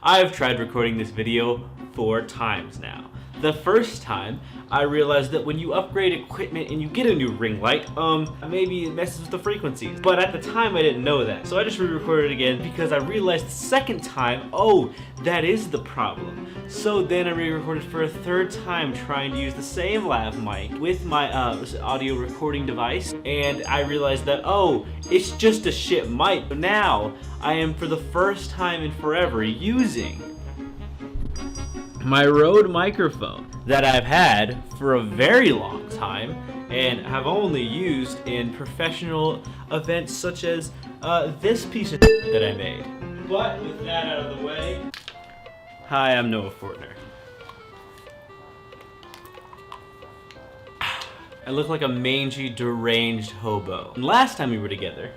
I've tried recording this video 4 times now. The first time, I realized that when you upgrade equipment and you get a new ring light, maybe it messes with the frequencies. But at the time, I didn't know that. So I just re-recorded it again because I realized the second time, oh, that is the problem. So then I re-recorded for a third time trying to use the same lav mic with my audio recording device. And I realized that, oh, it's just a shit mic. Now, I am for the first time in forever using my Rode microphone that I've had for a very long time and have only used in professional events such as this piece of that I made. But with that out of the way, hi, I'm Noah Fortner. I look like a mangy, deranged hobo. And last time we were together,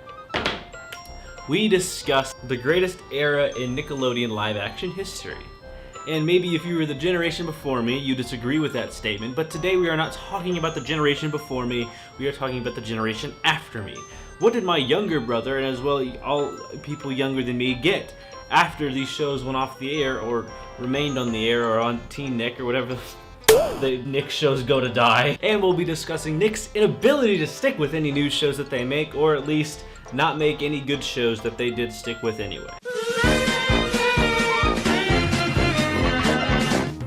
we discussed the greatest era in Nickelodeon live action history. And maybe if you were the generation before me, you disagree with that statement, but today we are not talking about the generation before me, we are talking about the generation after me. What did my younger brother, and as well all people younger than me, get after these shows went off the air, or remained on the air, or on Teen Nick, or whatever the Nick shows go to die? And we'll be discussing Nick's inability to stick with any new shows that they make, or at least not make any good shows that they did stick with anyway.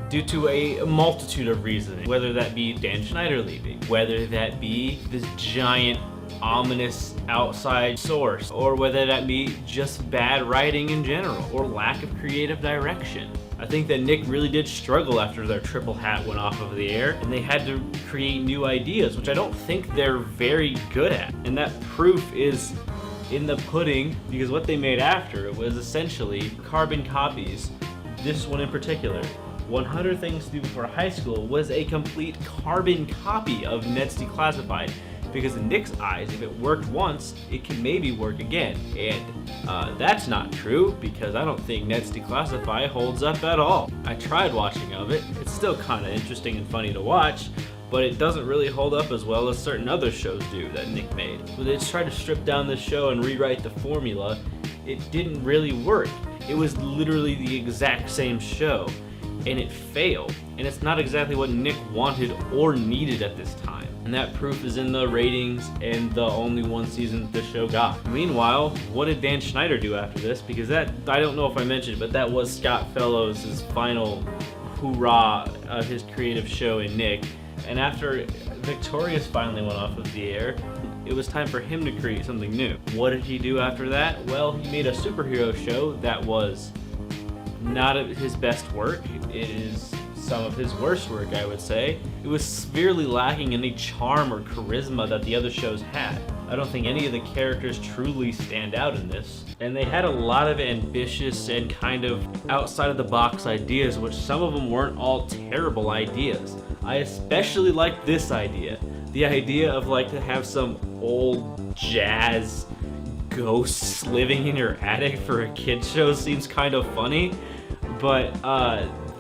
Due to a multitude of reasons, whether that be Dan Schneider leaving, whether that be this giant, ominous outside source, or whether that be just bad writing in general, or lack of creative direction. I think that Nick really did struggle after their triple hat went off of the air, and they had to create new ideas, which I don't think they're very good at. And that proof is in the pudding, because what they made after it was essentially carbon copies. This one in particular, 100 Things to Do Before High School, was a complete carbon copy of Ned's Declassified, because in Nick's eyes, if it worked once, it can maybe work again. And that's not true, because I don't think Ned's Declassified holds up at all. I tried watching of it. It's still kind of interesting and funny to watch, but it doesn't really hold up as well as certain other shows do that Nick made. When they tried to strip down the show and rewrite the formula, it didn't really work. It was literally the exact same show, and it failed. And it's not exactly what Nick wanted or needed at this time. And that proof is in the ratings and the only one season the show got. Meanwhile, what did Dan Schneider do after this? Because that, I don't know if I mentioned, but that was Scott Fellows' final hoorah of his creative show in Nick. And after Victorious finally went off of the air, it was time for him to create something new. What did he do after that? Well, he made a superhero show that was not his best work. It is some of his worst work, I would say. It was severely lacking any charm or charisma that the other shows had. I don't think any of the characters truly stand out in this. And they had a lot of ambitious and kind of outside of the box ideas, which some of them weren't all terrible ideas. I especially liked this idea. The idea of like to have some old jazz ghosts living in your attic for a kid's show seems kind of funny, but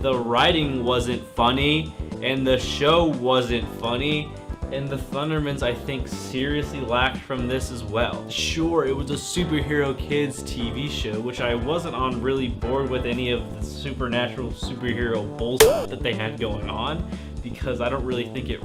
the writing wasn't funny, and the show wasn't funny, and the Thundermans, I think, seriously lacked from this as well. Sure, it was a superhero kids TV show, which I wasn't on really board with any of the supernatural superhero bullshit that they had going on, because I don't really think it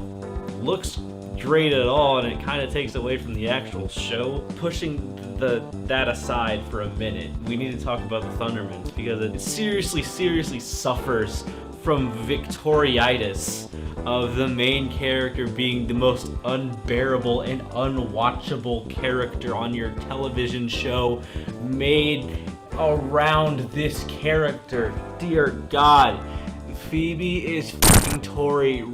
looks great at all, and it kind of takes away from the actual show. Pushing that aside for a minute, we need to talk about the Thundermans, because it seriously suffers from victoriitis of the main character being the most unbearable and unwatchable character on your television show made around this character. Dear God, Phoebe is f***ing Tori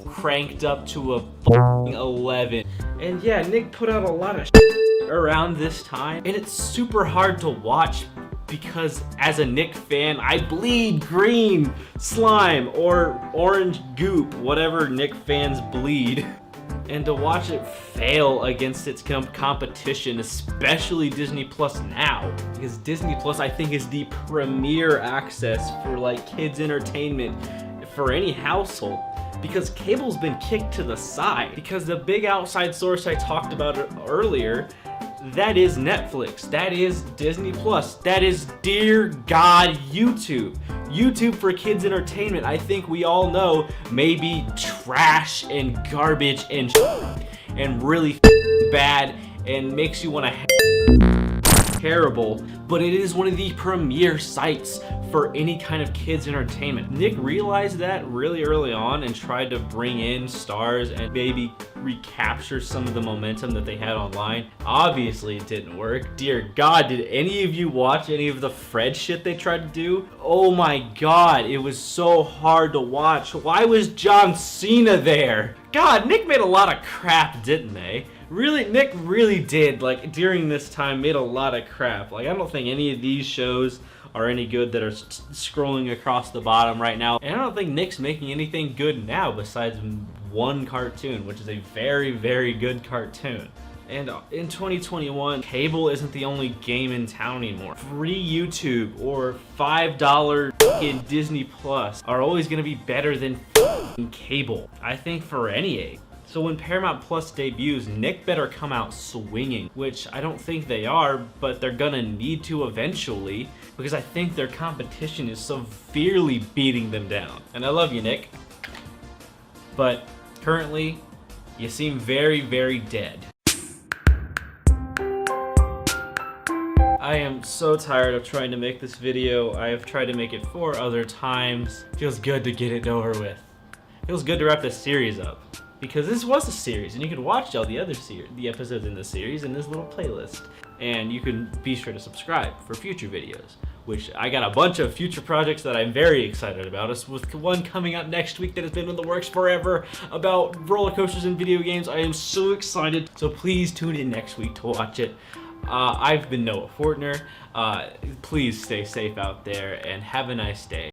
cranked up to a f***ing 11. And yeah, Nick put out a lot of shit around this time, and it's super hard to watch because as a Nick fan, I bleed green slime or orange goop, whatever Nick fans bleed. And to watch it fail against its competition, especially Disney Plus now, because Disney Plus I think is the premier access for like kids entertainment for any household. because cable's been kicked to the side. Because the big outside source I talked about earlier that is Netflix, that is Disney Plus, that is, dear God, YouTube. YouTube for kids entertainment, I think we all know, may be trash and garbage and really bad and makes you want to terrible, but it is one of the premier sites for any kind of kids entertainment. Nick realized that really early on and tried to bring in stars and maybe recapture some of the momentum that they had online. Obviously it didn't work. Dear God, did any of you watch any of the Fred shit they tried to do? Oh my God, it was so hard to watch. Why was John Cena there? God, Nick made a lot of crap, didn't they? Really, Nick really did, like, during this time, made a lot of crap. Like, I don't think any of these shows are any good that are scrolling across the bottom right now. And I don't think Nick's making anything good now besides one cartoon, which is a very, very good cartoon. And in 2021, cable isn't the only game in town anymore. Free YouTube or $5 in Disney Plus are always gonna be better than cable, I think, for any age. So when Paramount Plus debuts, Nick better come out swinging, which I don't think they are, but they're gonna need to eventually, because I think their competition is severely beating them down. And I love you, Nick, but currently, you seem very, very dead. I am so tired of trying to make this video. I have tried to make it 4 other times. Feels good to get it over with. Feels good to wrap this series up, because this was a series, and you can watch all the other the episodes in this series in this little playlist. And you can be sure to subscribe for future videos, which I got a bunch of future projects that I'm very excited about. It's with one coming out next week that has been in the works forever about roller coasters and video games. I am so excited, so please tune in next week to watch it. I've been Noah Fortner. Please stay safe out there and have a nice day.